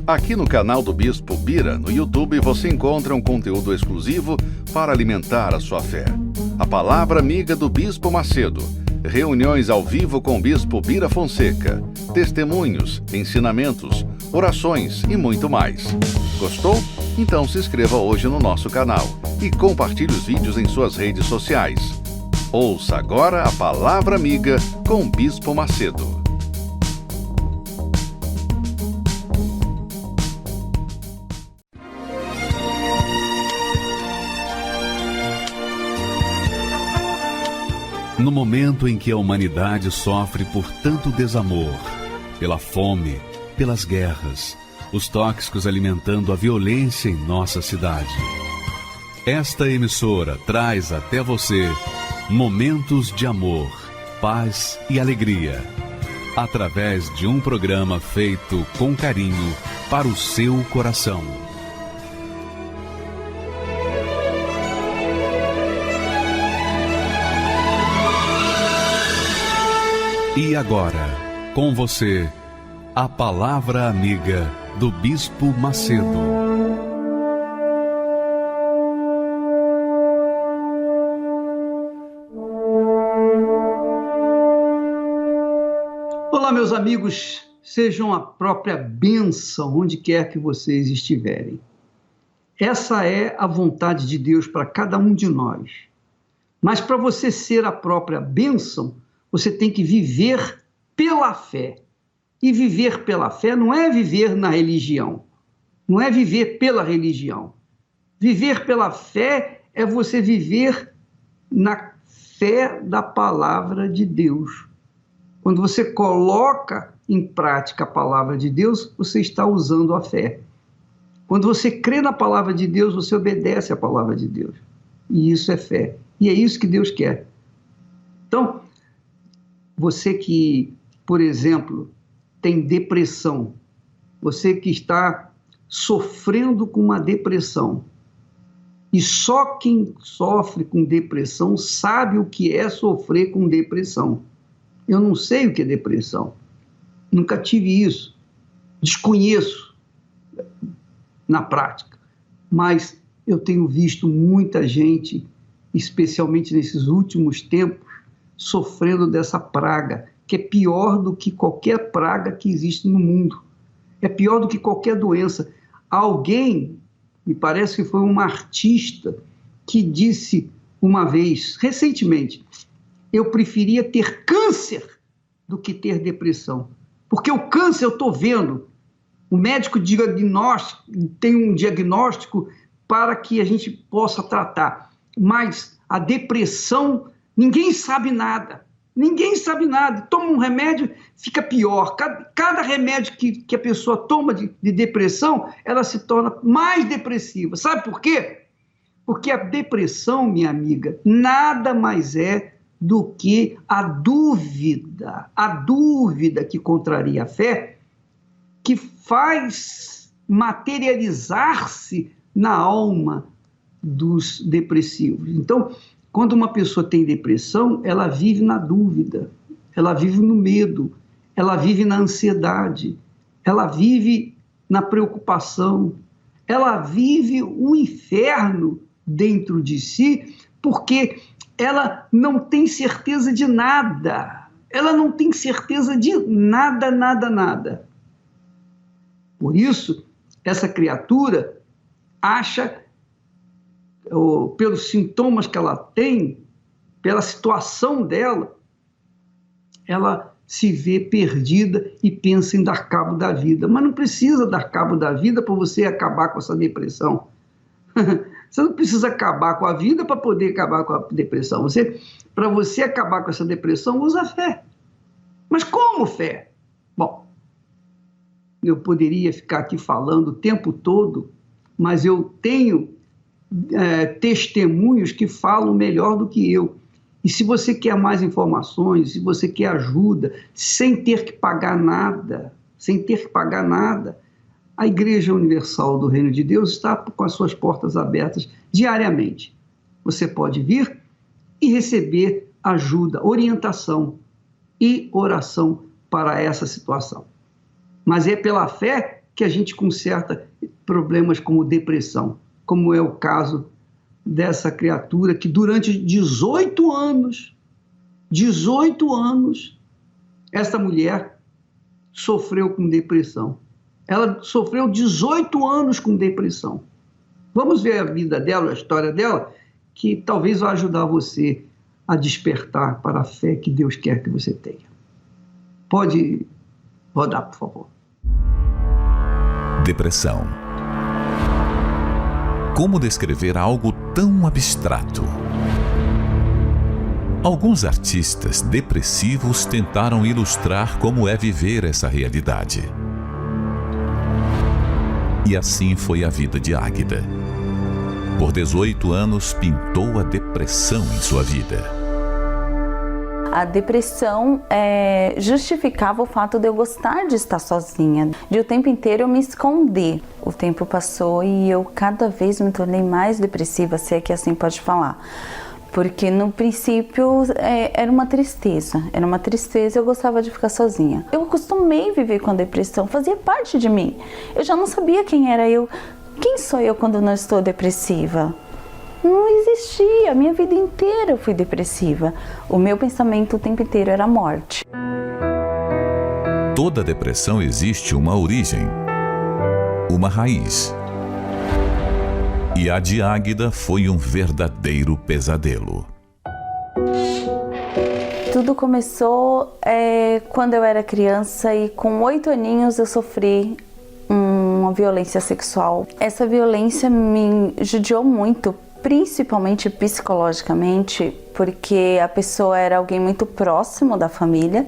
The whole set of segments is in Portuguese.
Aqui no canal do Bispo Bira, no YouTube, você encontra um conteúdo exclusivo para alimentar a sua fé. A Palavra Amiga do Bispo Macedo. Reuniões ao vivo com o Bispo Bira Fonseca. Testemunhos, ensinamentos, orações e muito mais. Gostou? Então se inscreva hoje no nosso canal e compartilhe os vídeos em suas redes sociais. Ouça agora a Palavra Amiga com o Bispo Macedo. No momento em que a humanidade sofre por tanto desamor, pela fome, pelas guerras, os tóxicos alimentando a violência em nossa cidade, esta emissora traz até você momentos de amor, paz e alegria, através de um programa feito com carinho para o seu coração. E agora, com você, a Palavra Amiga do Bispo Macedo. Olá, meus amigos, sejam a própria bênção onde quer que vocês estiverem. Essa é a vontade de Deus para cada um de nós. Mas para você ser a própria bênção, você tem que viver pela fé. E viver pela fé não é viver na religião, não é viver pela religião. Viver pela fé é você viver na fé da palavra de Deus. Quando você coloca em prática a palavra de Deus, você está usando a fé. Quando você crê na palavra de Deus, você obedece à palavra de Deus. E isso é fé. E é isso que Deus quer. Então, você que, por exemplo, tem depressão, você que está sofrendo com uma depressão, e só quem sofre com depressão sabe o que é sofrer com depressão. Eu não sei o que é depressão, nunca tive isso, desconheço na prática, mas eu tenho visto muita gente, especialmente nesses últimos tempos, sofrendo dessa praga, que é pior do que qualquer praga que existe no mundo. É pior do que qualquer doença. Alguém, me parece que foi uma artista, que disse uma vez, recentemente, eu preferia ter câncer do que ter depressão. Porque o câncer eu estou vendo, o médico tem um diagnóstico para que a gente possa tratar, mas a depressão, ninguém sabe nada, toma um remédio, fica pior, cada remédio que a pessoa toma de depressão, ela se torna mais depressiva, sabe por quê? Porque a depressão, minha amiga, nada mais é do que a dúvida que contraria a fé, que faz materializar-se na alma dos depressivos. Então, quando uma pessoa tem depressão, ela vive na dúvida, ela vive no medo, ela vive na ansiedade, ela vive na preocupação, ela vive um inferno dentro de si, porque ela não tem certeza de nada, nada. Por isso, essa criatura acha, pelos sintomas que ela tem, pela situação dela, ela se vê perdida e pensa em dar cabo da vida. Mas não precisa dar cabo da vida para você acabar com essa depressão. Você não precisa acabar com a vida para poder acabar com a depressão. Para você acabar com essa depressão, usa fé. Mas como fé? Bom, eu poderia ficar aqui falando o tempo todo, mas eu tenho testemunhos que falam melhor do que eu. E se você quer mais informações, se você quer ajuda, sem ter que pagar nada, a Igreja Universal do Reino de Deus está com as suas portas abertas diariamente. Você pode vir e receber ajuda, orientação e oração para essa situação. Mas é pela fé que a gente conserta problemas como depressão, como é o caso dessa criatura que durante 18 anos, essa mulher sofreu com depressão. Ela sofreu 18 anos com depressão. Vamos ver a vida dela, a história dela, que talvez vai ajudar você a despertar para a fé que Deus quer que você tenha. Pode rodar, por favor. Depressão. Como descrever algo tão abstrato? Alguns artistas depressivos tentaram ilustrar como é viver essa realidade. E assim foi a vida de Águida. Por 18 anos, pintou a depressão em sua vida. A depressão justificava o fato de eu gostar de estar sozinha, de o tempo inteiro eu me esconder. O tempo passou e eu cada vez me tornei mais depressiva, se é que assim pode falar. Porque no princípio era uma tristeza, eu gostava de ficar sozinha. Eu acostumei a viver com a depressão, fazia parte de mim. Eu já não sabia quem era eu. Quem sou eu quando não estou depressiva? Não existia, a minha vida inteira eu fui depressiva. O meu pensamento o tempo inteiro era a morte. Toda depressão existe uma origem, uma raiz. E a de Águida foi um verdadeiro pesadelo. Tudo começou quando eu era criança e com 8 aninhos eu sofri uma violência sexual. Essa violência me judiou muito, principalmente psicologicamente, porque a pessoa era alguém muito próximo da família.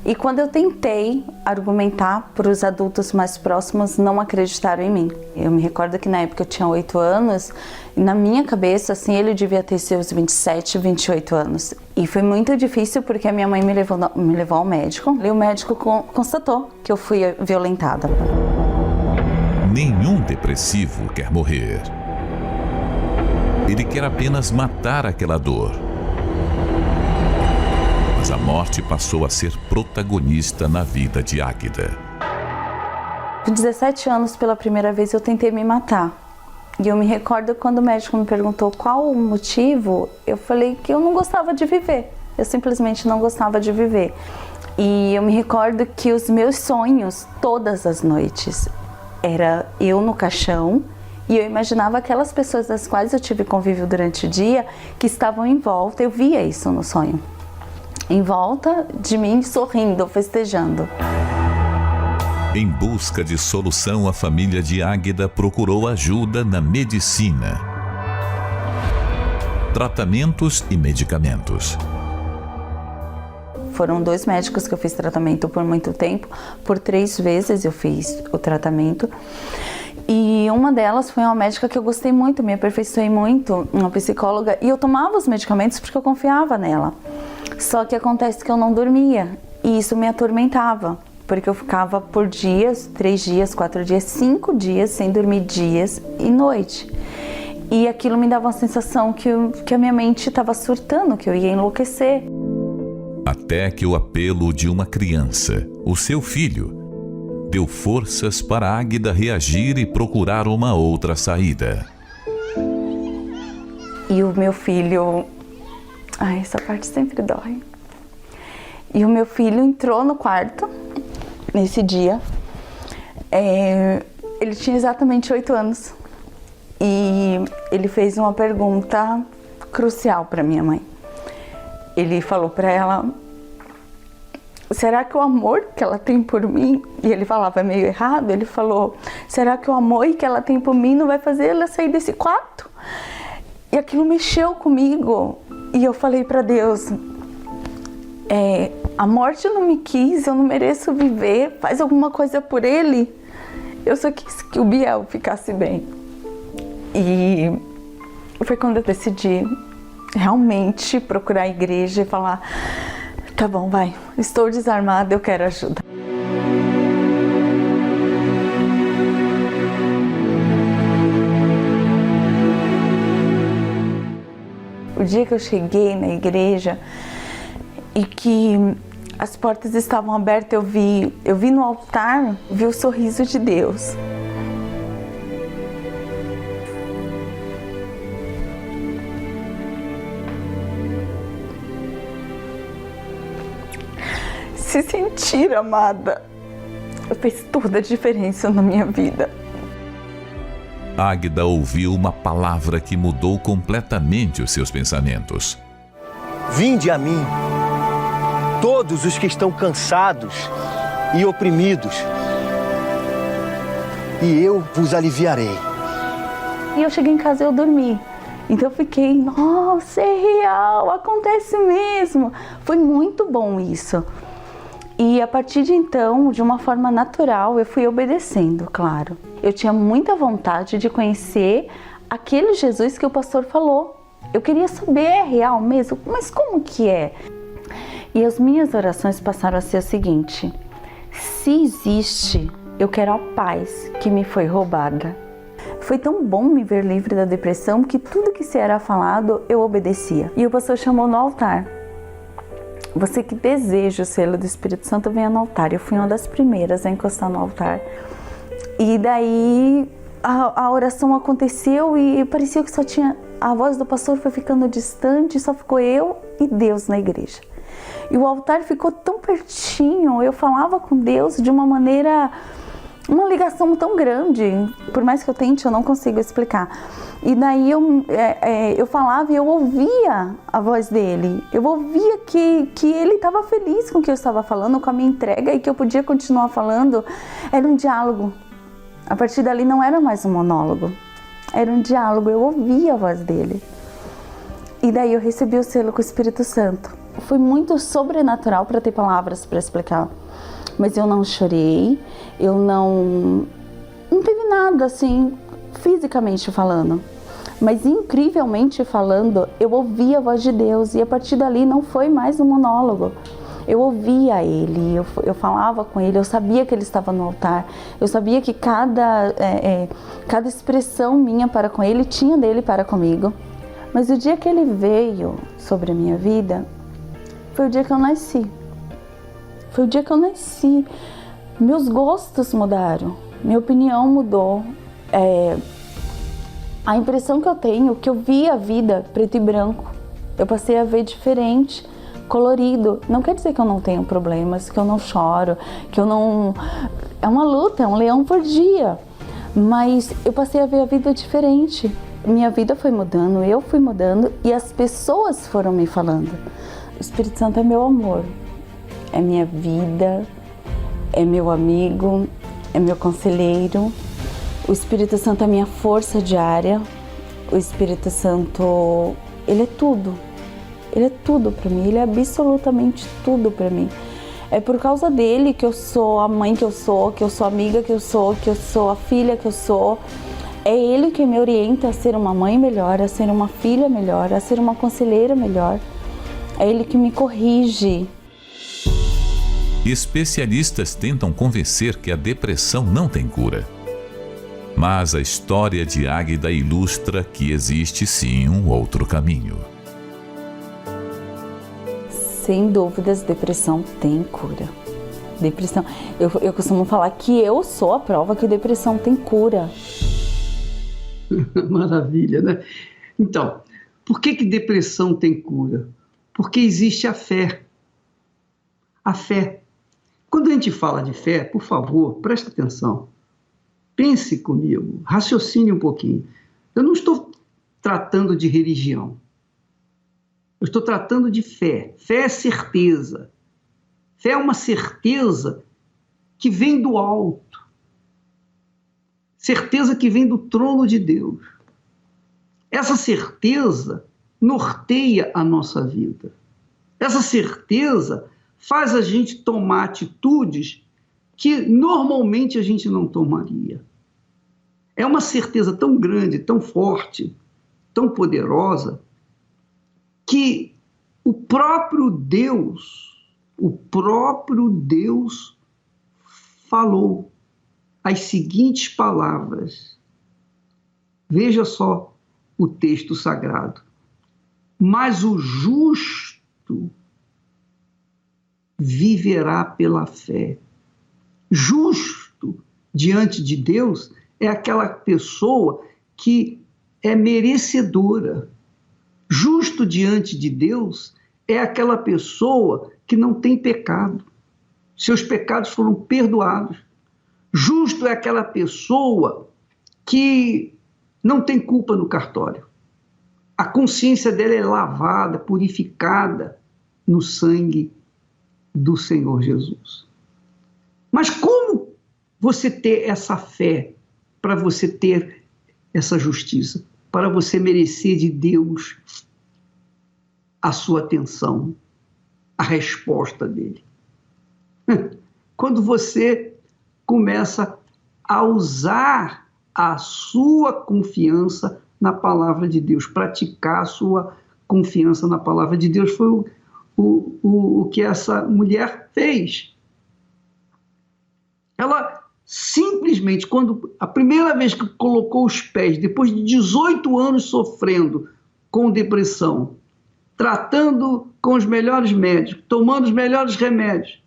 E quando eu tentei argumentar para os adultos mais próximos, não acreditaram em mim. Eu me recordo que na época eu tinha 8 anos, e na minha cabeça, assim, ele devia ter seus 27, 28 anos. E foi muito difícil porque a minha mãe me levou ao médico, e o médico constatou que eu fui violentada. Nenhum depressivo quer morrer. Ele quer apenas matar aquela dor. Mas a morte passou a ser protagonista na vida de Águida. Com 17 anos, pela primeira vez, eu tentei me matar. E eu me recordo quando o médico me perguntou qual o motivo, eu falei que eu não gostava de viver. Eu simplesmente não gostava de viver. E eu me recordo que os meus sonhos, todas as noites, era eu no caixão, e eu imaginava aquelas pessoas das quais eu tive convívio durante o dia, que estavam em volta, eu via isso no sonho. Em volta de mim, sorrindo, festejando. Em busca de solução, a família de Águida procurou ajuda na medicina. Tratamentos e medicamentos. Foram 2 médicos que eu fiz tratamento por muito tempo. Por 3 vezes eu fiz o tratamento. E uma delas foi uma médica que eu gostei muito, me aperfeiçoei muito, uma psicóloga. E eu tomava os medicamentos porque eu confiava nela. Só que acontece que eu não dormia. E isso me atormentava. Porque eu ficava por dias, 3 dias, 4 dias, 5 dias sem dormir dias e noite. E aquilo me dava uma sensação que a minha mente estava surtando, que eu ia enlouquecer. Até que o apelo de uma criança, o seu filho, deu forças para Águida reagir e procurar uma outra saída. E o meu filho... Ai, essa parte sempre dói. E o meu filho entrou no quarto nesse dia. Ele tinha exatamente 8 anos. E ele fez uma pergunta crucial para minha mãe. Ele falou para ela: será que o amor que ela tem por mim, e ele falava meio errado, ele falou: será que o amor que ela tem por mim não vai fazer ela sair desse quarto? E aquilo mexeu comigo. E eu falei para Deus: a morte não me quis, eu não mereço viver, faz alguma coisa por ele. Eu só quis que o Biel ficasse bem. E foi quando eu decidi realmente procurar a igreja e falar: tá bom, vai, estou desarmada, eu quero ajuda. O dia que eu cheguei na igreja e que As portas estavam abertas, eu vi no altar, vi o sorriso de Deus. Se sentir amada fez toda a diferença na minha vida. Águida ouviu uma palavra que mudou completamente os seus pensamentos. Vinde a mim, todos os que estão cansados e oprimidos, e eu vos aliviarei. E eu cheguei em casa e eu dormi. Então eu fiquei, nossa, é real, acontece mesmo. Foi muito bom isso. E a partir de então, de uma forma natural, eu fui obedecendo, claro. Eu tinha muita vontade de conhecer aquele Jesus que o pastor falou. Eu queria saber, é real mesmo? Mas como que é? E as minhas orações passaram a ser o seguinte: se existe, eu quero a paz que me foi roubada. Foi tão bom me ver livre da depressão que tudo que se era falado, eu obedecia. E o pastor chamou no altar. Você que deseja o selo do Espírito Santo, venha no altar. Eu fui uma das primeiras a encostar no altar. E daí a oração aconteceu e parecia que só tinha... A voz do pastor foi ficando distante, só ficou eu e Deus na igreja. E o altar ficou tão pertinho, eu falava com Deus de uma maneira... Uma ligação tão grande, por mais que eu tente, eu não consigo explicar. E daí eu falava e eu ouvia a voz dele. Eu ouvia que ele estava feliz com o que eu estava falando, com a minha entrega, e que eu podia continuar falando. Era um diálogo. A partir dali não era mais um monólogo. Era um diálogo, eu ouvia a voz dele. E daí eu recebi o selo com o Espírito Santo. Foi muito sobrenatural para ter palavras para explicar. Mas eu não chorei, eu não teve nada assim, fisicamente falando. Mas incrivelmente falando, eu ouvia a voz de Deus e a partir dali não foi mais um monólogo. Eu ouvia ele, eu falava com ele, eu sabia que ele estava no altar, eu sabia que cada expressão minha para com ele tinha dele para comigo. Mas o dia que ele veio sobre a minha vida, foi o dia que eu nasci. Foi o dia que eu nasci. Meus gostos mudaram, minha opinião mudou. A impressão que eu tenho, que eu vi a vida preto e branco, eu passei a ver diferente, colorido. Não quer dizer que eu não tenho problemas, que eu não choro, que eu não... É uma luta, é um leão por dia. Mas eu passei a ver a vida diferente. Minha vida foi mudando, eu fui mudando e as pessoas foram me falando. O Espírito Santo é meu amor. É minha vida, é meu amigo, é meu conselheiro. O Espírito Santo é minha força diária. O Espírito Santo, ele é tudo. Ele é tudo para mim, ele é absolutamente tudo para mim. É por causa dele que eu sou a mãe que eu sou a amiga que eu sou a filha que eu sou. É ele que me orienta a ser uma mãe melhor, a ser uma filha melhor, a ser uma conselheira melhor. É ele que me corrige. Especialistas tentam convencer que a depressão não tem cura. Mas a história de Águida ilustra que existe sim um outro caminho. Sem dúvidas, depressão tem cura. Depressão, eu costumo falar que eu sou a prova que depressão tem cura. Maravilha, né? Então, por que depressão tem cura? Porque existe a fé. A fé. Quando a gente fala de fé, por favor, presta atenção. Pense comigo, raciocine um pouquinho. Eu não estou tratando de religião. Eu estou tratando de fé. Fé é certeza. Fé é uma certeza que vem do alto. Certeza que vem do trono de Deus. Essa certeza norteia a nossa vida. Essa certeza faz a gente tomar atitudes que normalmente a gente não tomaria. É uma certeza tão grande, tão forte, tão poderosa, que o próprio Deus falou as seguintes palavras. Veja só o texto sagrado. Mas o justo viverá pela fé. Justo diante de Deus é aquela pessoa que é merecedora. Justo diante de Deus é aquela pessoa que não tem pecado. Seus pecados foram perdoados. Justo é aquela pessoa que não tem culpa no cartório. A consciência dela é lavada, purificada no sangue do Senhor Jesus. Mas como você ter essa fé para você ter essa justiça, para você merecer de Deus a sua atenção, a resposta dele? Quando você começa a usar a sua confiança na palavra de Deus, praticar a sua confiança na palavra de Deus. Foi o que essa mulher fez. Ela simplesmente, quando a primeira vez que colocou os pés, depois de 18 anos sofrendo com depressão, tratando com os melhores médicos, tomando os melhores remédios,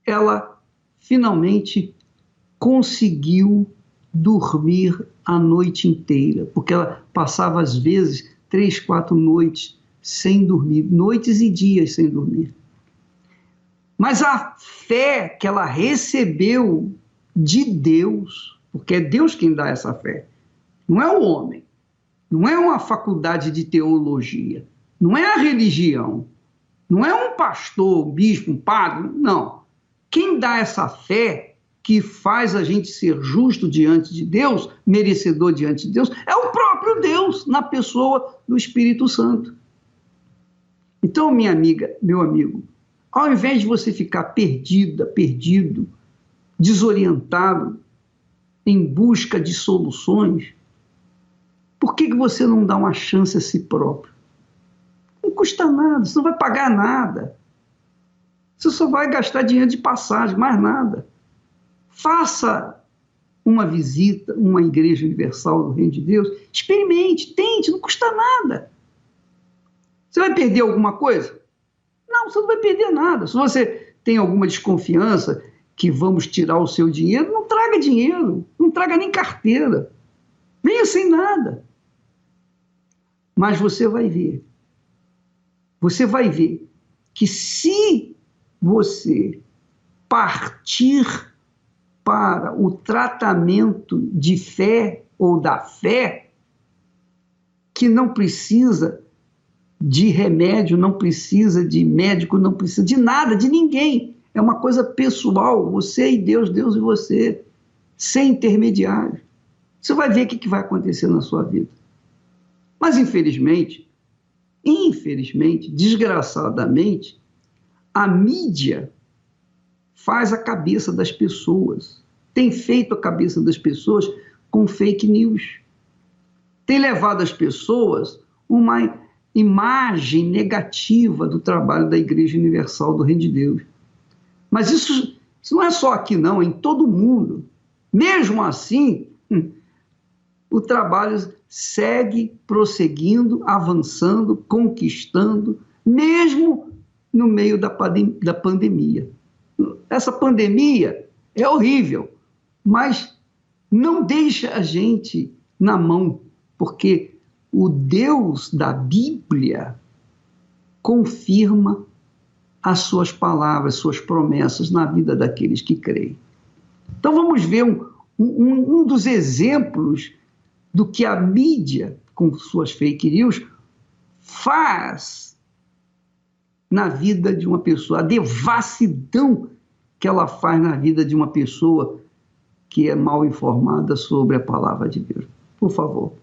ela finalmente conseguiu dormir a noite inteira, porque ela passava às vezes 3, 4 noites sem dormir, noites e dias sem dormir. Mas a fé que ela recebeu de Deus, porque é Deus quem dá essa fé, não é o homem, não é uma faculdade de teologia, não é a religião, não é um pastor, um bispo, um padre, não. Quem dá essa fé que faz a gente ser justo diante de Deus, merecedor diante de Deus, é o próprio Deus, na pessoa do Espírito Santo. Então, minha amiga, meu amigo, ao invés de você ficar perdida, perdido, desorientado, em busca de soluções, por que você não dá uma chance a si próprio? Não custa nada, você não vai pagar nada. Você só vai gastar dinheiro de passagem, mais nada. Faça uma visita, uma igreja universal do Reino de Deus, experimente, tente, não custa nada. Você vai perder alguma coisa? Não, você não vai perder nada. Se você tem alguma desconfiança que vamos tirar o seu dinheiro, não traga dinheiro, não traga nem carteira. Venha sem nada. Mas você vai ver que se você partir para o tratamento de fé ou da fé, que não precisa de remédio, não precisa de médico, não precisa de nada, de ninguém. É uma coisa pessoal, você e Deus, Deus e você, sem intermediário. Você vai ver o que vai acontecer na sua vida. Mas, infelizmente, desgraçadamente, a mídia faz a cabeça das pessoas, tem feito a cabeça das pessoas com fake news, tem levado as pessoas uma imagem negativa do trabalho da Igreja Universal do Reino de Deus. Mas isso não é só aqui não, é em todo o mundo. Mesmo assim, o trabalho segue prosseguindo, avançando, conquistando, mesmo no meio da pandemia. Essa pandemia é horrível, mas não deixa a gente na mão, porque o Deus da Bíblia confirma as suas palavras, suas promessas na vida daqueles que creem. Então vamos ver um dos exemplos do que a mídia, com suas fake news, faz na vida de uma pessoa, a devassidão que ela faz na vida de uma pessoa que é mal informada sobre a palavra de Deus. Por favor,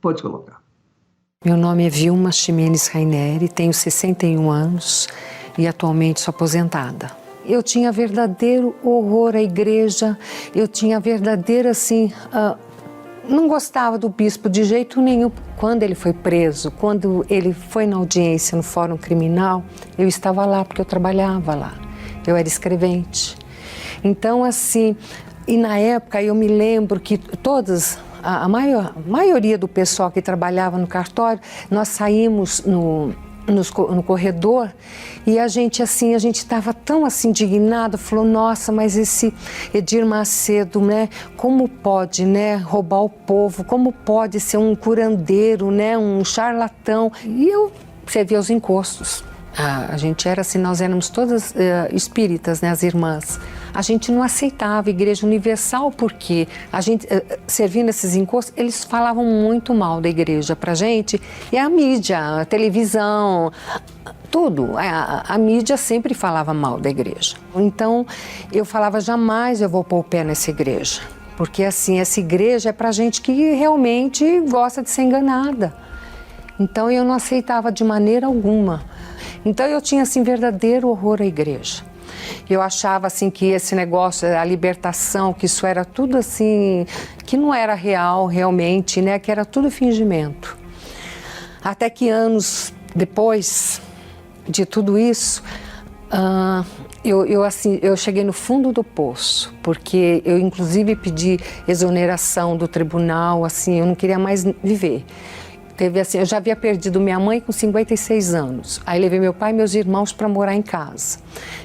pode colocar. Meu nome é Vilma Ximenes Raineri, tenho 61 anos e atualmente sou aposentada. Eu tinha verdadeiro horror à igreja, eu tinha verdadeiro, não gostava do bispo de jeito nenhum. Quando ele foi preso, quando ele foi na audiência no Fórum Criminal, eu estava lá porque eu trabalhava lá, eu era escrevente. Então, e na época eu me lembro que a maioria do pessoal que trabalhava no cartório, nós saímos no corredor, e a gente estava tão assim indignado, falou, nossa, mas esse Edir Macedo, né, como pode, né, roubar o povo, como pode ser um curandeiro, né, um charlatão. E você via os encostos. A gente era assim, nós éramos todas espíritas, né, as irmãs. A gente não aceitava a Igreja Universal porque a gente, servindo esses encostos, eles falavam muito mal da igreja pra gente. E a mídia, a televisão, tudo. A mídia sempre falava mal da igreja. Então, eu falava, jamais eu vou pôr o pé nessa igreja. Porque assim, essa igreja é pra gente que realmente gosta de ser enganada. Então, eu não aceitava de maneira alguma. Então eu tinha assim verdadeiro horror à igreja. Eu achava assim que esse negócio, a libertação, que isso era tudo assim, que não era real realmente, né? Que era tudo fingimento. Até que depois de tudo isso, eu cheguei no fundo do poço, porque eu inclusive pedi exoneração do tribunal, assim, eu não queria mais viver. Eu já havia perdido minha mãe com 56 anos. Aí levei meu pai e meus irmãos para morar em casa.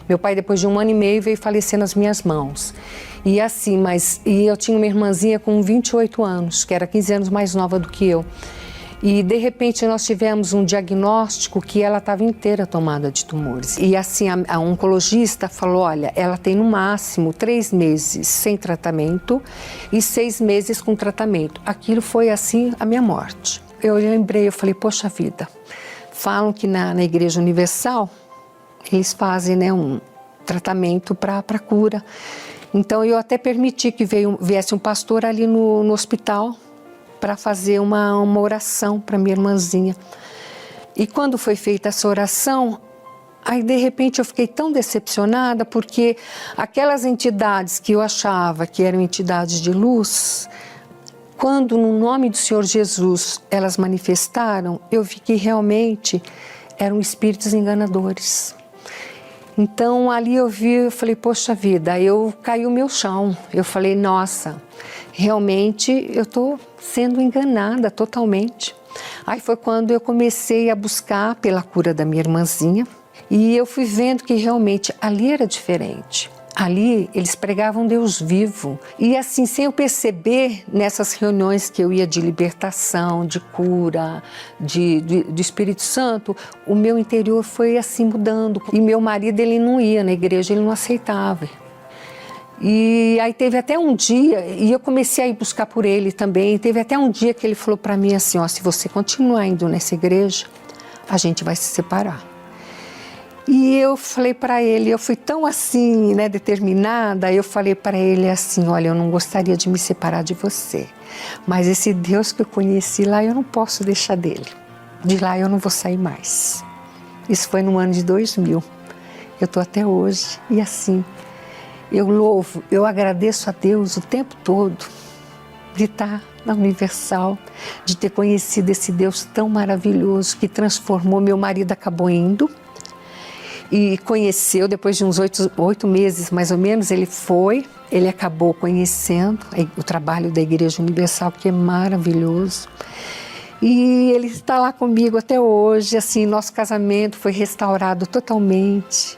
Meu pai, depois de 1 ano e meio, veio falecer nas minhas mãos. E assim, e eu tinha uma irmãzinha com 28 anos, que era 15 anos mais nova do que eu. E de repente nós tivemos um diagnóstico que ela estava inteira tomada de tumores. E assim, a oncologista falou, olha, ela tem no máximo 3 meses sem tratamento e 6 meses com tratamento. Aquilo foi assim a minha morte. Eu lembrei, eu falei, poxa vida, falam que na Igreja Universal eles fazem, né, um tratamento para cura. Então eu até permiti que viesse um pastor ali no hospital para fazer uma oração para minha irmãzinha. E quando foi feita essa oração, aí de repente eu fiquei tão decepcionada porque aquelas entidades que eu achava que eram entidades de luz, quando no nome do Senhor Jesus elas manifestaram, eu vi que realmente eram espíritos enganadores. Então ali eu falei, poxa vida, caiu o meu chão. Eu falei, nossa, realmente eu estou sendo enganada totalmente. Aí foi quando eu comecei a buscar pela cura da minha irmãzinha e eu fui vendo que realmente ali era diferente. Ali eles pregavam Deus vivo e assim, sem eu perceber, nessas reuniões que eu ia de libertação, de cura, do Espírito Santo, o meu interior foi assim mudando. E meu marido, ele não ia na igreja, ele não aceitava. E aí teve até um dia, e eu comecei a ir buscar por ele também, teve até um dia que ele falou para mim assim, ó, se você continuar indo nessa igreja, a gente vai se separar. E eu falei para ele, eu fui tão assim, né, determinada, eu falei para ele assim, olha, eu não gostaria de me separar de você, mas esse Deus que eu conheci lá, eu não posso deixar dele. De lá eu não vou sair mais. Isso foi no ano de 2000. Eu estou até hoje e assim, eu louvo, eu agradeço a Deus o tempo todo de estar na Universal, de ter conhecido esse Deus tão maravilhoso que transformou. Meu marido acabou indo, e conheceu, depois de uns 8 meses mais ou menos, ele acabou conhecendo o trabalho da Igreja Universal, que é maravilhoso. E ele está lá comigo até hoje, assim, nosso casamento foi restaurado totalmente.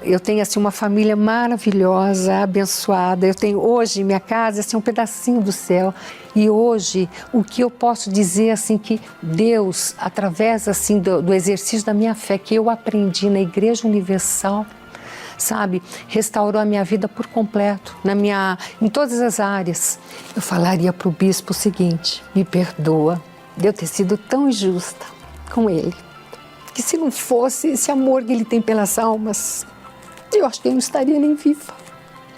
Eu tenho assim uma família maravilhosa, abençoada. Eu tenho hoje minha casa assim um pedacinho do céu. E hoje o que eu posso dizer assim que Deus, através assim do exercício da minha fé que eu aprendi na Igreja Universal, sabe, restaurou a minha vida por completo, em todas as áreas. Eu falaria para o bispo o seguinte: me perdoa de eu ter sido tão injusta com ele. Que se não fosse esse amor que ele tem pelas almas, eu acho que eu não estaria nem viva.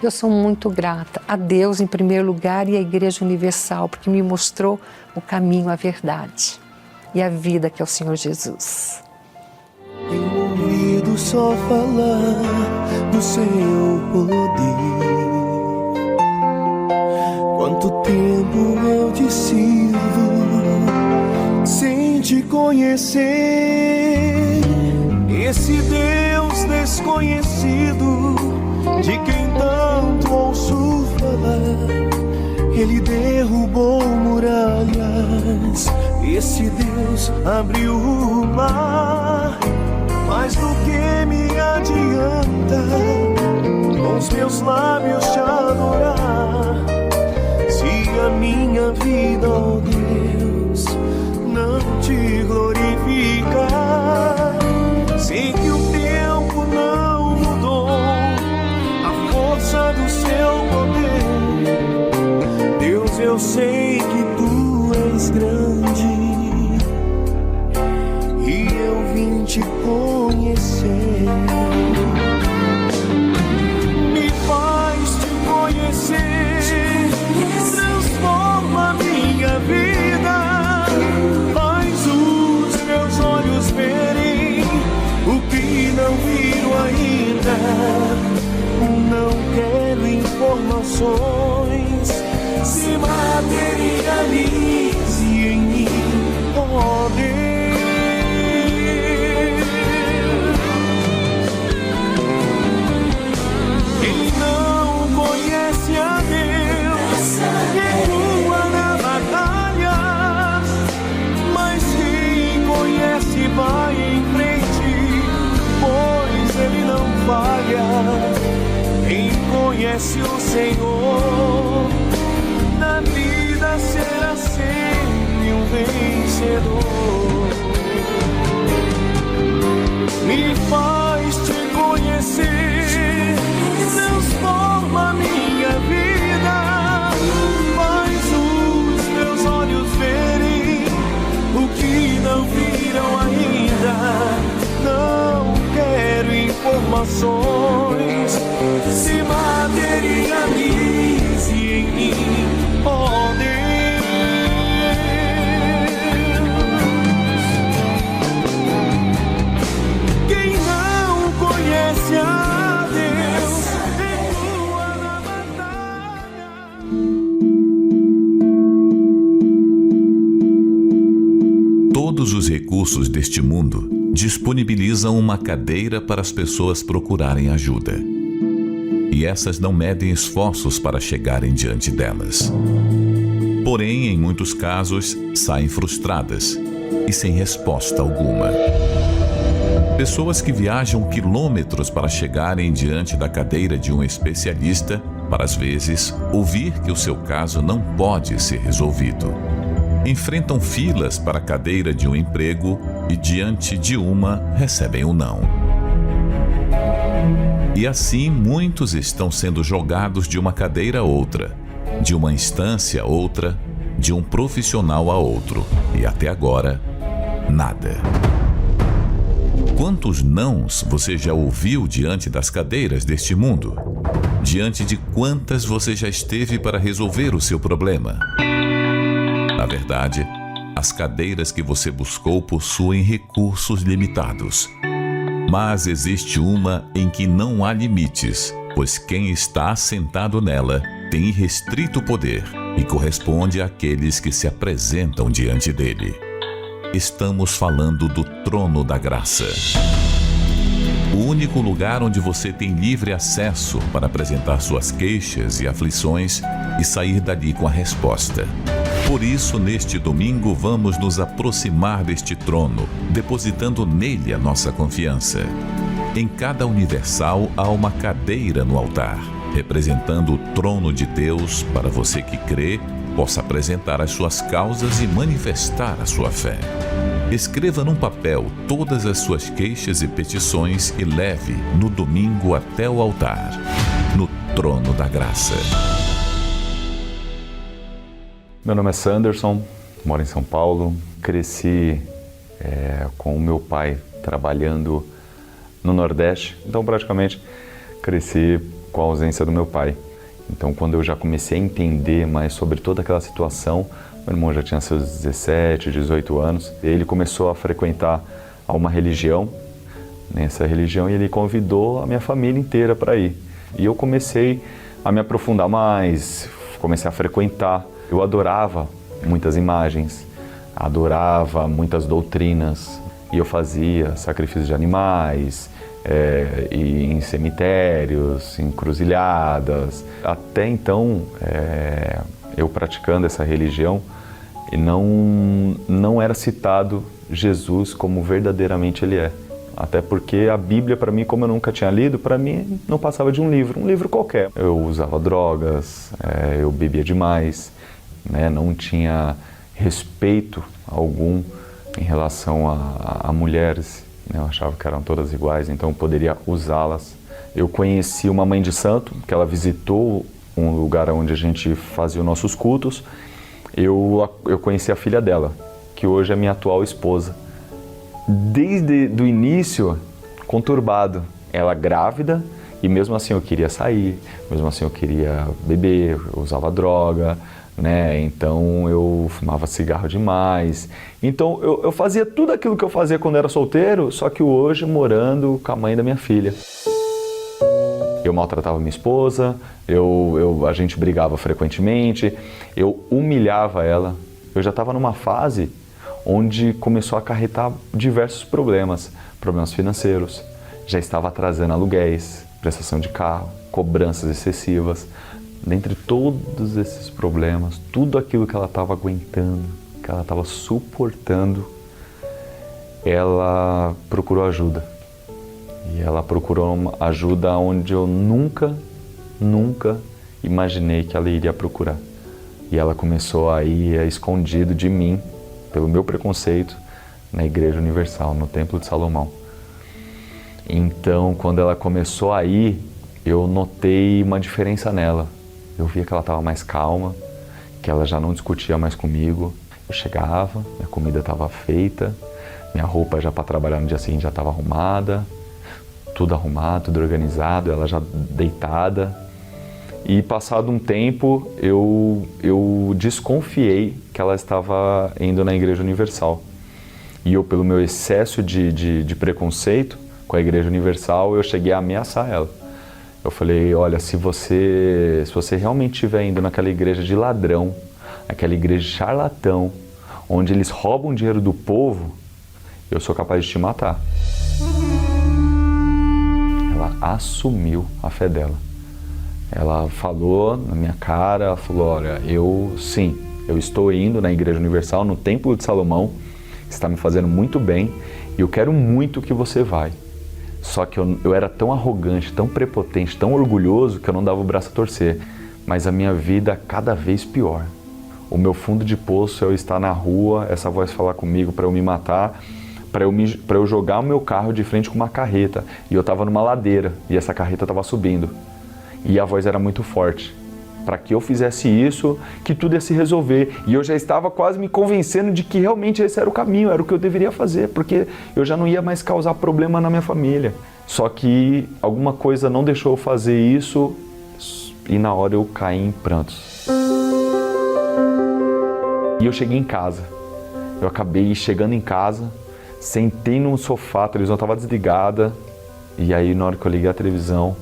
Eu sou muito grata a Deus em primeiro lugar e à Igreja Universal, porque me mostrou o caminho, a verdade e a vida que é o Senhor Jesus. Tenho ouvido só falar do seu poder. Quanto tempo eu te sirvo sem te conhecer. Esse Deus desconhecido, de quem tanto ouço falar, ele derrubou muralhas, Esse Deus abriu o mar, mais do que me adianta com os meus lábios te adorar. Se a minha vida, ó Deus, não te glorificar, sei que o tempo não mudou a força do seu poder. Deus, eu sei que tu és grande e eu vim te conhecer. Me faz te conhecer, transforma minha vida, faz os meus olhos verem o que não viram ainda. Não quero informações, se materialize em mim, ó Deus. Quem não conhece a Deus recua na batalha, mas quem conhece vai em frente, pois Ele não falha. Quem conhece o Senhor, na vida será sempre um vencedor. Me faz te conhecer, transforma minha vida, faz os meus olhos verem o que não viram ainda. Não quero informações, se materialize em mim, ó Deus. Quem não conhece a Deus recua na batalha. Todos os recursos deste mundo disponibilizam uma cadeira para as pessoas procurarem ajuda. E essas não medem esforços para chegarem diante delas. Porém, em muitos casos, saem frustradas e sem resposta alguma. Pessoas que viajam quilômetros para chegarem diante da cadeira de um especialista para, às vezes, ouvir que o seu caso não pode ser resolvido. Enfrentam filas para a cadeira de um emprego e, diante de uma, recebem um não. E assim, muitos estão sendo jogados de uma cadeira a outra, de uma instância a outra, de um profissional a outro. E até agora, nada. Quantos nãos você já ouviu diante das cadeiras deste mundo? Diante de quantas você já esteve para resolver o seu problema? Na verdade, as cadeiras que você buscou possuem recursos limitados. Mas existe uma em que não há limites, pois quem está assentado nela tem irrestrito poder e corresponde àqueles que se apresentam diante dele. Estamos falando do trono da graça. O único lugar onde você tem livre acesso para apresentar suas queixas e aflições e sair dali com a resposta. Por isso, neste domingo, vamos nos aproximar deste trono, depositando nele a nossa confiança. Em cada universal há uma cadeira no altar, representando o trono de Deus para você que crê, possa apresentar as suas causas e manifestar a sua fé. Escreva num papel todas as suas queixas e petições e leve no domingo até o altar, no trono da graça. Meu nome é Sanderson, moro em São Paulo. Cresci com o meu pai trabalhando no Nordeste, então praticamente cresci com a ausência do meu pai. Então, quando eu já comecei a entender mais sobre toda aquela situação, meu irmão já tinha seus 17, 18 anos, ele começou a frequentar uma religião, nessa religião, e ele convidou a minha família inteira para ir. E eu comecei a me aprofundar mais, comecei a frequentar. Eu adorava muitas imagens, adorava muitas doutrinas, e eu fazia sacrifícios de animais, e em cemitérios, em encruzilhadas. Até então, eu praticando essa religião, E não era citado Jesus como verdadeiramente ele é. Até porque a Bíblia, para mim, como eu nunca tinha lido, para mim não passava de um livro qualquer. Eu usava drogas, eu bebia demais, né? Não tinha respeito algum em relação a mulheres, né? Eu achava que eram todas iguais, então eu poderia usá-las. Eu conheci uma mãe de santo, que ela visitou um lugar onde a gente fazia os nossos cultos. Eu conheci a filha dela, que hoje é minha atual esposa. Desde o início, conturbado. Ela grávida, e mesmo assim eu queria sair, mesmo assim eu queria beber, eu usava droga, né? Então eu fumava cigarro demais. Então eu fazia tudo aquilo que eu fazia quando era solteiro, só que hoje morando com a mãe da minha filha. Eu maltratava minha esposa, a gente brigava frequentemente, eu humilhava ela. Eu já estava numa fase onde começou a acarretar diversos problemas financeiros. Já estava atrasando aluguéis, prestação de carro, cobranças excessivas. Dentre todos esses problemas, tudo aquilo que ela estava aguentando, que ela estava suportando, ela procurou ajuda. E ela procurou ajuda onde eu nunca imaginei que ela iria procurar. E ela começou a ir escondido de mim, pelo meu preconceito, na Igreja Universal, no Templo de Salomão. Então, quando ela começou a ir, eu notei uma diferença nela. Eu via que ela estava mais calma, que ela já não discutia mais comigo. Eu chegava, minha comida estava feita, minha roupa já para trabalhar no dia seguinte já estava arrumada, tudo arrumado, tudo organizado, ela já deitada. E passado um tempo, eu desconfiei que ela estava indo na Igreja Universal. E eu, pelo meu excesso de preconceito com a Igreja Universal, eu cheguei a ameaçar ela. Eu falei, olha, se você realmente estiver indo naquela igreja de ladrão, aquela igreja de charlatão, onde eles roubam dinheiro do povo, eu sou capaz de te matar. Ela assumiu a fé dela. Ela falou na minha cara, ela falou, olha, eu estou indo na Igreja Universal, no Templo de Salomão, está me fazendo muito bem, e eu quero muito que você vai. Só que eu era tão arrogante, tão prepotente, tão orgulhoso, que eu não dava o braço a torcer. Mas a minha vida cada vez pior. O meu fundo de poço é eu estar na rua, essa voz falar comigo para eu me matar, para eu jogar o meu carro de frente com uma carreta. E eu estava numa ladeira, e essa carreta estava subindo. E a voz era muito forte. Para que eu fizesse isso, que tudo ia se resolver. E eu já estava quase me convencendo de que realmente esse era o caminho, era o que eu deveria fazer, porque eu já não ia mais causar problema na minha família. Só que alguma coisa não deixou eu fazer isso, e na hora eu caí em prantos. E eu cheguei em casa. Eu acabei chegando em casa, sentei num sofá, a televisão estava desligada, e aí na hora que eu liguei a televisão,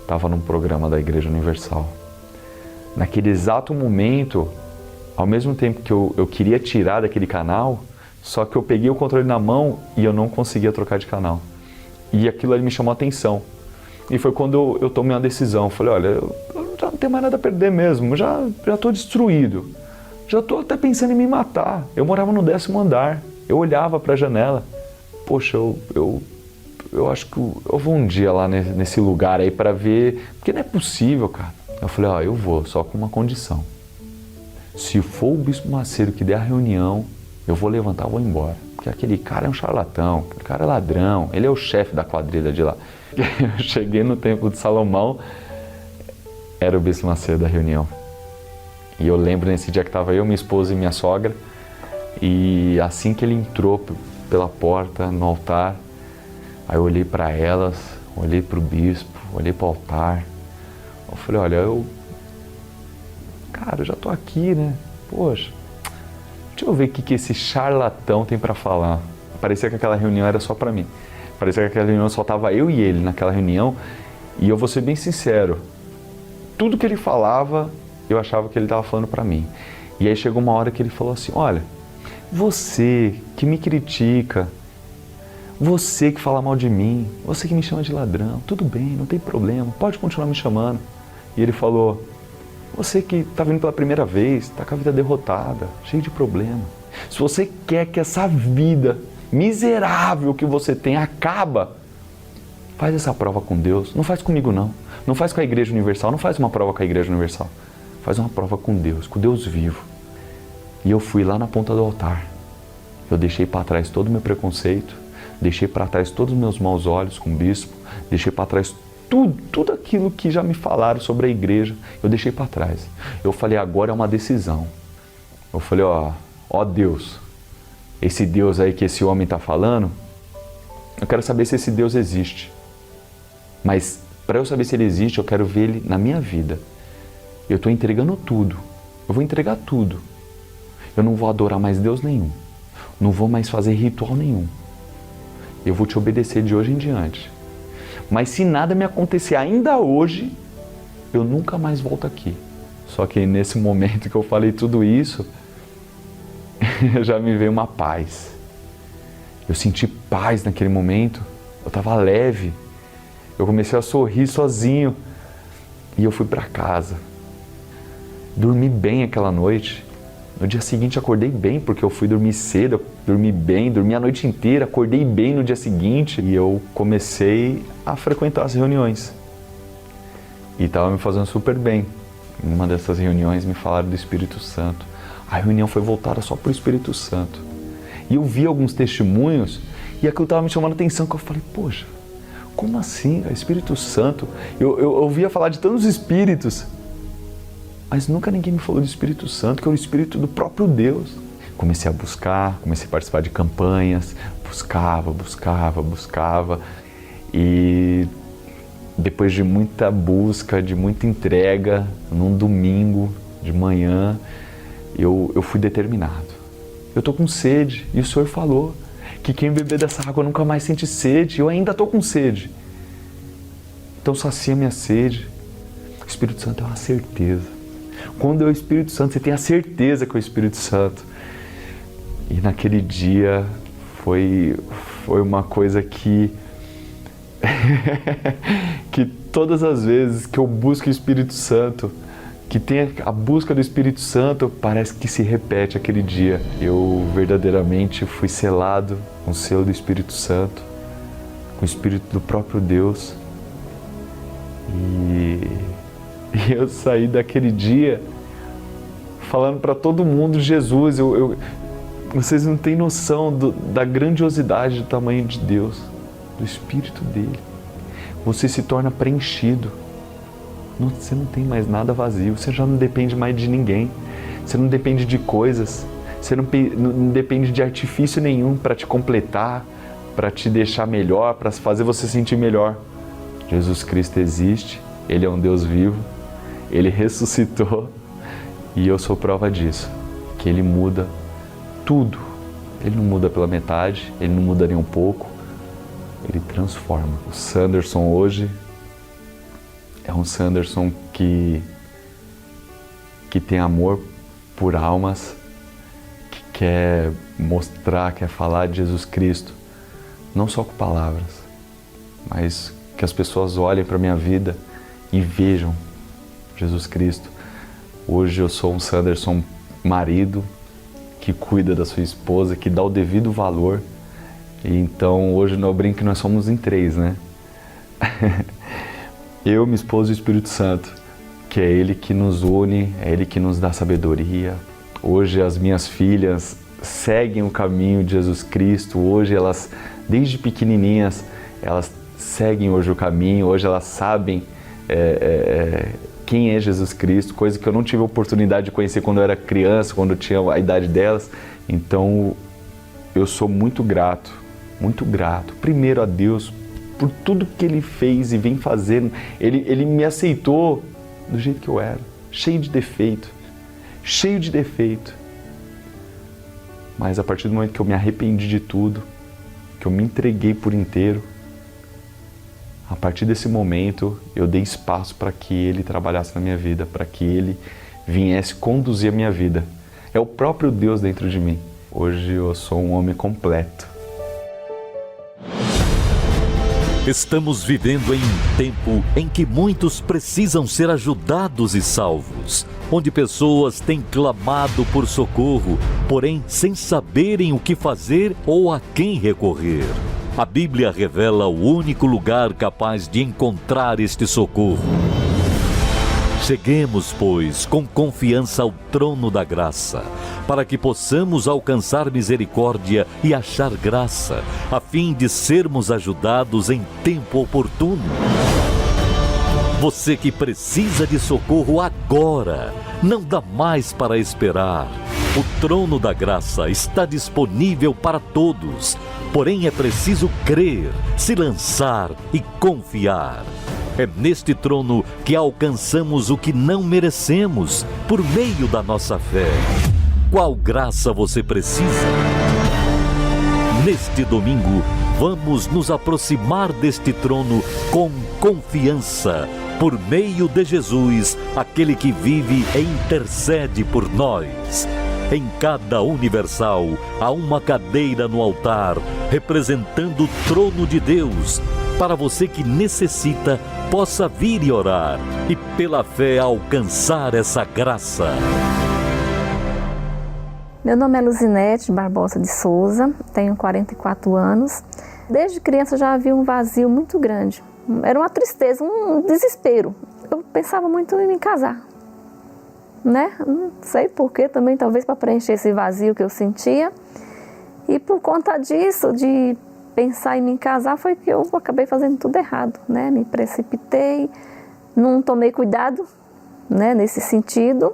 estava num programa da Igreja Universal. Naquele exato momento, ao mesmo tempo que eu queria tirar daquele canal, só que eu peguei o controle na mão e eu não conseguia trocar de canal. E aquilo ali me chamou a atenção. E foi quando eu tomei uma decisão. Falei, olha, eu já não tenho mais nada a perder mesmo, já estou destruído. Já estou até pensando em me matar. Eu morava no 10º andar, eu olhava para a janela. Poxa, eu acho que eu vou um dia lá nesse lugar aí para ver, porque não é possível, cara. Eu falei, eu vou, só com uma condição. Se for o Bispo Macedo que der a reunião, eu vou levantar e vou embora. Porque aquele cara é um charlatão, aquele cara é ladrão, ele é o chefe da quadrilha de lá. Eu cheguei no Templo de Salomão, era o Bispo Macedo da reunião. E eu lembro nesse dia que estava eu, minha esposa e minha sogra, e assim que ele entrou pela porta, no altar, aí eu olhei para elas, olhei para o bispo, olhei para o altar. Eu falei, olha, eu já tô aqui, né? Poxa, deixa eu ver o que esse charlatão tem para falar. Parecia que aquela reunião era só para mim. Parecia que aquela reunião só tava eu e ele naquela reunião. E eu vou ser bem sincero, tudo que ele falava, eu achava que ele estava falando para mim. E aí chegou uma hora que ele falou assim, olha, você que me critica, você que fala mal de mim, você que me chama de ladrão, tudo bem, não tem problema, pode continuar me chamando. E ele falou, Você que está vindo pela primeira vez, está com a vida derrotada, cheio de problema. Se você quer que essa vida miserável que você tem acaba, faz essa prova com Deus. Não faz comigo não. Não faz com a Igreja Universal. Não faz uma prova com a Igreja Universal. Faz uma prova com Deus vivo. E eu fui lá na ponta do altar. Eu deixei para trás todo o meu preconceito. Deixei para trás todos os meus maus olhos com o bispo. Deixei para trás tudo aquilo que já me falaram sobre a igreja. Eu deixei para trás. Eu falei, agora é uma decisão. Eu falei, ó Deus, esse Deus aí que esse homem está falando, eu quero saber se esse Deus existe. Mas para eu saber se ele existe, eu quero ver ele na minha vida. Eu estou entregando tudo. Eu vou entregar tudo. Eu não vou adorar mais Deus nenhum. Não vou mais fazer ritual nenhum. Eu vou te obedecer de hoje em diante. Mas se nada me acontecer ainda hoje, eu nunca mais volto aqui. Só que nesse momento que eu falei tudo isso, já me veio uma paz. Eu senti paz naquele momento. Eu estava leve. Eu comecei a sorrir sozinho. E eu fui para casa. Dormi bem aquela noite. No dia seguinte acordei bem, porque eu fui dormir cedo, dormi bem, dormi a noite inteira, acordei bem no dia seguinte. E eu comecei a frequentar as reuniões. E estava me fazendo super bem. Em uma dessas reuniões me falaram do Espírito Santo. A reunião foi voltada só para o Espírito Santo. E eu vi alguns testemunhos e aquilo estava me chamando a atenção, que eu falei, poxa, como assim, Espírito Santo? Eu ouvia falar de tantos espíritos, mas nunca ninguém me falou do Espírito Santo, que é o Espírito do próprio Deus. Comecei a buscar, comecei a participar de campanhas, buscava. E depois de muita busca, de muita entrega, num domingo de manhã, eu fui determinado. Eu estou com sede, e o Senhor falou que quem beber dessa água nunca mais sente sede. Eu ainda estou com sede. Então sacia minha sede. O Espírito Santo é uma certeza. Quando é o Espírito Santo, você tem a certeza que é o Espírito Santo. E naquele dia foi uma coisa que que todas as vezes que eu busco o Espírito Santo, que tem a busca do Espírito Santo, parece que se repete aquele dia. Eu verdadeiramente fui selado com o selo do Espírito Santo, com o Espírito do próprio Deus. E eu saí daquele dia falando para todo mundo de Jesus. Vocês não têm noção da grandiosidade do tamanho de Deus, do Espírito dele. Você se torna preenchido. Você não tem mais nada vazio. Você já não depende mais de ninguém. Você não depende de coisas. Você não depende de artifício nenhum para te completar, para te deixar melhor, para fazer você sentir melhor. Jesus Cristo existe. Ele é um Deus vivo. Ele ressuscitou. E eu sou prova disso. Que Ele muda tudo. Ele não muda pela metade. Ele não muda nem um pouco. Ele transforma. O Sanderson hoje é um Sanderson que tem amor por almas, que quer mostrar, quer falar de Jesus Cristo, não só com palavras, mas que as pessoas olhem para a minha vida e vejam Jesus Cristo. Hoje eu sou um Sanderson marido, que cuida da sua esposa, que dá o devido valor. E então hoje eu brinco que nós somos em 3, né? Eu, minha esposa e o Espírito Santo, que é Ele que nos une, é Ele que nos dá sabedoria. Hoje as minhas filhas seguem o caminho de Jesus Cristo. Hoje elas, desde pequenininhas, elas seguem hoje o caminho. Hoje elas sabem quem é Jesus Cristo, coisa que eu não tive a oportunidade de conhecer quando eu era criança, quando eu tinha a idade delas. Então eu sou muito grato, primeiro a Deus, por tudo que Ele fez e vem fazendo. Ele me aceitou do jeito que eu era, cheio de defeito. Mas a partir do momento que eu me arrependi de tudo, que eu me entreguei por inteiro, a partir desse momento eu dei espaço para que Ele trabalhasse na minha vida, para que Ele viesse conduzir a minha vida. É o próprio Deus dentro de mim. Hoje eu sou um homem completo. Estamos vivendo em um tempo em que muitos precisam ser ajudados e salvos, onde pessoas têm clamado por socorro, porém sem saberem o que fazer ou a quem recorrer. A Bíblia revela o único lugar capaz de encontrar este socorro. Cheguemos, pois, com confiança ao trono da graça, para que possamos alcançar misericórdia e achar graça, a fim de sermos ajudados em tempo oportuno. Você que precisa de socorro agora, não dá mais para esperar. O trono da graça está disponível para todos, porém é preciso crer, se lançar e confiar. É neste trono que alcançamos o que não merecemos, por meio da nossa fé. Qual graça você precisa? Neste domingo, vamos nos aproximar deste trono com confiança, por meio de Jesus, aquele que vive e intercede por nós. Em cada universal, há uma cadeira no altar, representando o trono de Deus, para você que necessita, possa vir e orar, e pela fé alcançar essa graça. Meu nome é Luzinete Barbosa de Souza, tenho 44 anos. Desde criança já havia um vazio muito grande. Era uma tristeza, um desespero. Eu pensava muito em me casar, né? Não sei porquê também, talvez para preencher esse vazio que eu sentia. E por conta disso, de pensar em me casar, foi que eu acabei fazendo tudo errado, né? Me precipitei, não tomei cuidado, né, nesse sentido,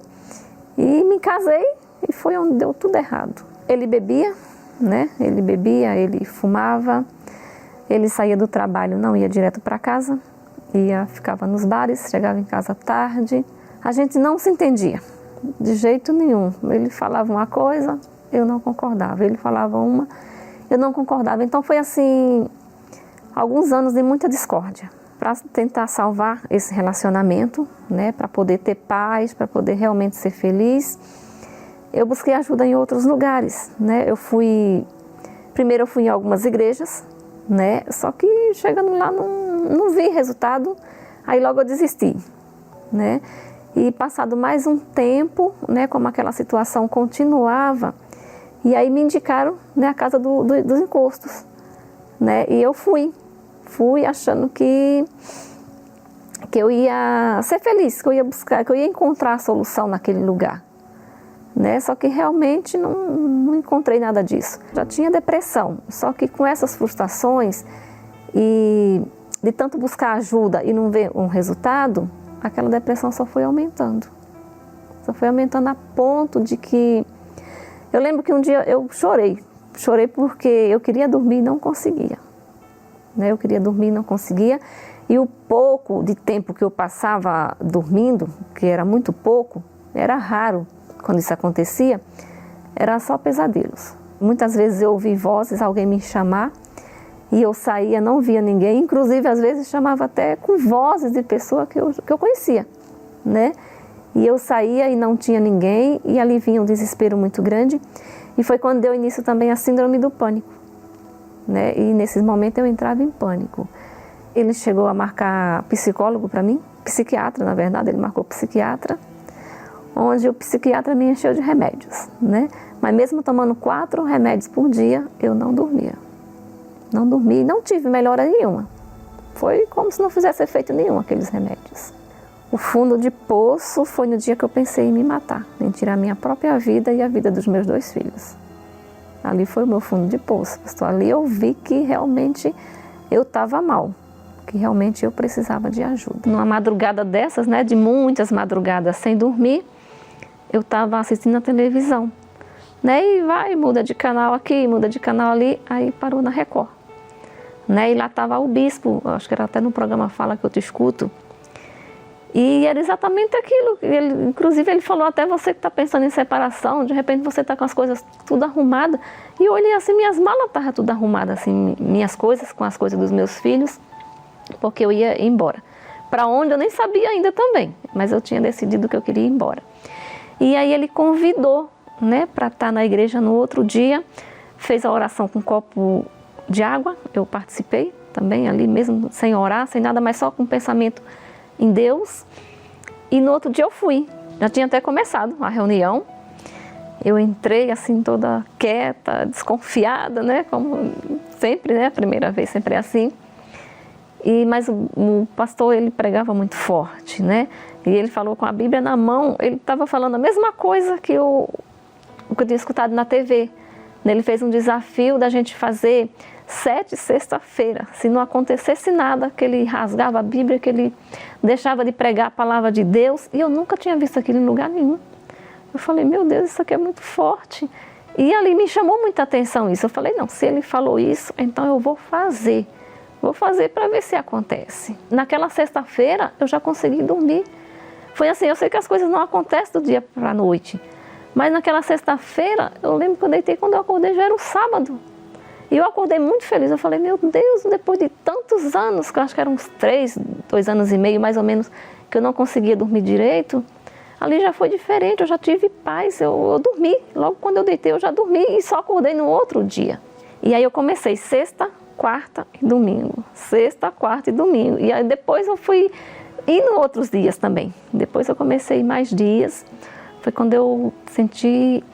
e me casei e foi onde deu tudo errado. Ele bebia, né? Ele bebia, ele fumava, ele saía do trabalho, não ia direto para casa, ficava nos bares, chegava em casa tarde. A gente não se entendia, de jeito nenhum. Ele falava uma coisa, eu não concordava. Ele falava uma, eu não concordava. Então foi assim, alguns anos de muita discórdia. Para tentar salvar esse relacionamento, né, para poder ter paz, para poder realmente ser feliz, eu busquei ajuda em outros lugares, né? Primeiro eu fui em algumas igrejas, né? Só que chegando lá não vi resultado, aí logo eu desisti, né? E passado mais um tempo, né, como aquela situação continuava, e aí me indicaram, né, a casa dos encostos, né? E eu fui achando que eu ia ser feliz, que eu ia buscar, que eu ia encontrar a solução naquele lugar, né? Só que realmente não encontrei nada disso. Já tinha depressão, só que com essas frustrações e de tanto buscar ajuda e não ver um resultado, aquela depressão só foi aumentando. Só foi aumentando a ponto de que... Eu lembro que um dia eu chorei porque eu queria dormir e não conseguia. Né? Eu queria dormir e não conseguia. E o pouco de tempo que eu passava dormindo, que era muito pouco, era raro quando isso acontecia, era só pesadelos. Muitas vezes eu ouvi vozes, alguém me chamar, e eu saía, não via ninguém, inclusive às vezes chamava até com vozes de pessoa que eu conhecia, né? E eu saía e não tinha ninguém, e ali vinha um desespero muito grande, e foi quando deu início também a síndrome do pânico, né? E nesses momentos eu entrava em pânico. Ele chegou a marcar psicólogo para mim, psiquiatra, na verdade, ele marcou psiquiatra, onde o psiquiatra me encheu de remédios, né? Mas mesmo tomando 4 remédios por dia, eu não dormia. Não dormi, não tive melhora nenhuma. Foi como se não fizesse efeito nenhum aqueles remédios. O fundo de poço foi no dia que eu pensei em me matar, em tirar minha própria vida e a vida dos meus 2 filhos. Ali foi o meu fundo de poço. Ali eu vi que realmente eu estava mal, que realmente eu precisava de ajuda. Numa madrugada dessas, né, de muitas madrugadas sem dormir, eu estava assistindo a televisão, né, e muda de canal aqui, muda de canal ali, aí parou na Record. Né, e lá estava o bispo, acho que era até no programa Fala Que Eu Te Escuto, e era exatamente aquilo, inclusive ele falou, até você que está pensando em separação, de repente você está com as coisas tudo arrumadas, e eu olhei assim, minhas malas estavam tudo arrumadas, assim, minhas coisas com as coisas dos meus filhos, porque eu ia embora, para onde eu nem sabia ainda também, mas eu tinha decidido que eu queria ir embora. E aí ele convidou, né, para estar na igreja no outro dia, fez a oração com um copo de água, eu participei, também ali mesmo, sem orar, sem nada, mas só com pensamento em Deus. E no outro dia eu fui, já tinha até começado a reunião. Eu entrei assim toda quieta, desconfiada, né, como sempre, né, a primeira vez sempre é assim. Mas o pastor, ele pregava muito forte, né? E ele falou com a Bíblia na mão, ele estava falando a mesma coisa que o que eu tinha escutado na TV. Ele fez um desafio da gente fazer 7 sexta-feira. Se não acontecesse nada, que ele rasgava a Bíblia, que ele deixava de pregar a palavra de Deus. E eu nunca tinha visto aquilo em lugar nenhum. Eu falei, meu Deus, isso aqui é muito forte. E ali me chamou muita atenção isso. Eu falei, não, se ele falou isso, então eu vou fazer. Vou fazer para ver se acontece. Naquela sexta-feira, eu já consegui dormir. Foi assim, eu sei que as coisas não acontecem do dia para a noite. Mas naquela sexta-feira, eu lembro que eu deitei, quando eu acordei, já era o sábado. E eu acordei muito feliz. Eu falei, meu Deus, depois de tantos anos, que eu acho que eram uns 2 anos e meio, mais ou menos, que eu não conseguia dormir direito, ali já foi diferente, eu já tive paz, eu dormi. Logo quando eu deitei, eu já dormi e só acordei no outro dia. E aí eu comecei sexta, quarta e domingo. Sexta, quarta e domingo. E aí depois eu fui indo outros dias também. Depois eu comecei mais dias. Foi quando eu senti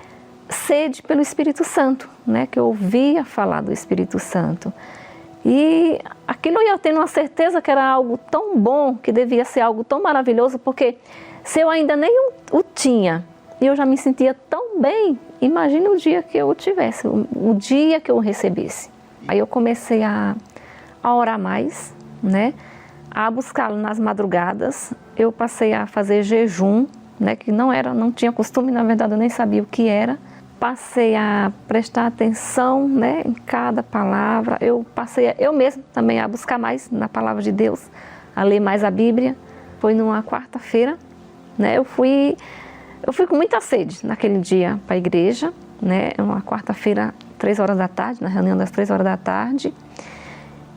sede pelo Espírito Santo, né? Que eu ouvia falar do Espírito Santo. E aquilo eu ia tendo uma certeza que era algo tão bom, que devia ser algo tão maravilhoso, porque se eu ainda nem o tinha e eu já me sentia tão bem, imagine o dia que eu o tivesse, o dia que eu o recebesse. Aí eu comecei a orar mais, né? A buscá-lo nas madrugadas. Eu passei a fazer jejum, né? Que não tinha costume, na verdade eu nem sabia o que era. Passei a prestar atenção, né, em cada palavra. Eu passei eu mesma também a buscar mais na palavra de Deus, a ler mais a Bíblia. Foi numa quarta-feira, né? Eu fui com muita sede naquele dia para a igreja, né? Uma quarta-feira, 3 horas da tarde, na reunião das 3 horas da tarde.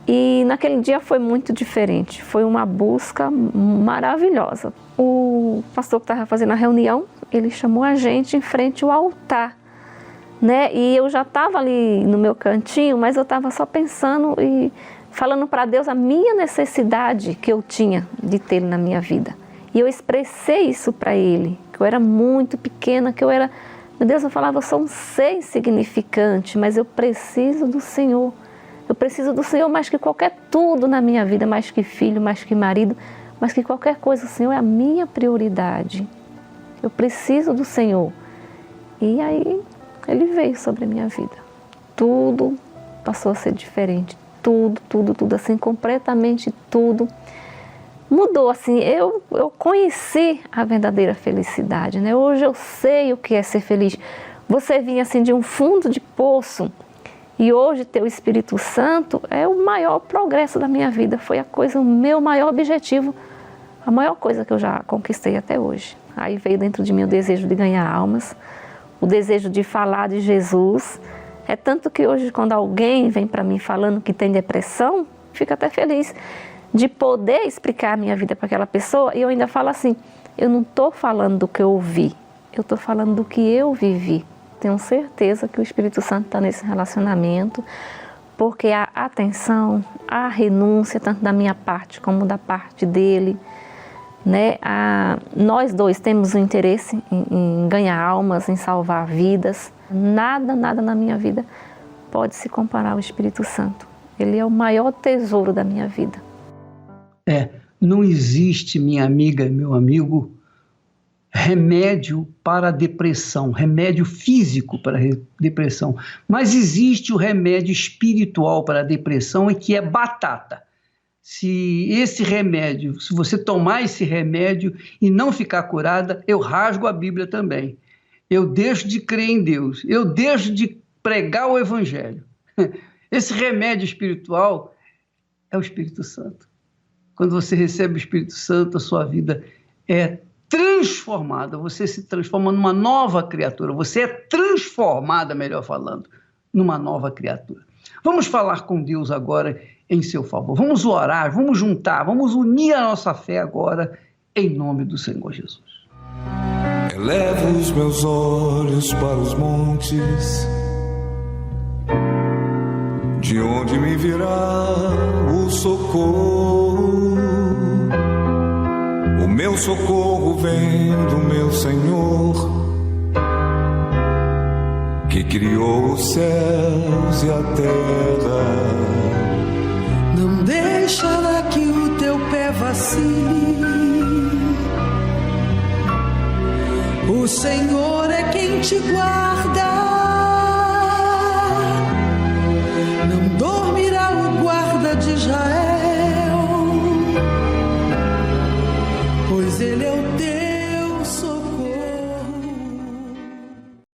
E naquele dia foi muito diferente, foi uma busca maravilhosa. O pastor que estava fazendo a reunião, ele chamou a gente em frente ao altar, né? E eu já estava ali no meu cantinho, mas eu estava só pensando e falando para Deus a minha necessidade que eu tinha de ter na minha vida. E eu expressei isso para Ele, que eu era muito pequena, que eu era... Meu Deus, eu falava, eu sou um ser insignificante, mas eu preciso do Senhor. Eu preciso do Senhor mais que qualquer tudo na minha vida, mais que filho, mais que marido, mais que qualquer coisa. O Senhor é a minha prioridade. Eu preciso do Senhor. E aí, Ele veio sobre a minha vida. Tudo passou a ser diferente. Tudo, assim, completamente tudo. Mudou, assim, eu conheci a verdadeira felicidade, né? Hoje eu sei o que é ser feliz. Você vinha, assim, de um fundo de poço e hoje ter o Espírito Santo é o maior progresso da minha vida. Foi o meu maior objetivo, a maior coisa que eu já conquistei até hoje. Aí veio dentro de mim o desejo de ganhar almas, o desejo de falar de Jesus. É tanto que hoje, quando alguém vem para mim falando que tem depressão, fico até feliz de poder explicar a minha vida para aquela pessoa. E eu ainda falo assim, eu não estou falando do que eu ouvi, eu estou falando do que eu vivi. Tenho certeza que o Espírito Santo está nesse relacionamento, porque a atenção, a renúncia, tanto da minha parte como da parte dele, né? Nós dois temos um interesse em ganhar almas, em salvar vidas. Nada na minha vida pode se comparar ao Espírito Santo. Ele é o maior tesouro da minha vida. Não existe, minha amiga e meu amigo, remédio para a depressão, remédio físico para a depressão, mas existe o remédio espiritual para a depressão, e que é batata. Se você tomar esse remédio e não ficar curada, eu rasgo a Bíblia também. Eu deixo de crer em Deus, eu deixo de pregar o Evangelho. Esse remédio espiritual é o Espírito Santo. Quando você recebe o Espírito Santo, a sua vida é transformada, você se transforma numa nova criatura, você é transformada, melhor falando, numa nova criatura. Vamos falar com Deus agora em seu favor, vamos orar, vamos juntar, vamos unir a nossa fé agora, em nome do Senhor Jesus. Elevo os meus olhos para os montes, de De onde me virá o socorro? O meu socorro vem do meu Senhor, que criou os céus e a terra. Não deixará que o teu pé vacile. O Senhor é quem te guarda. Não dormirá o guarda de Israel, pois ele é o teu socorro.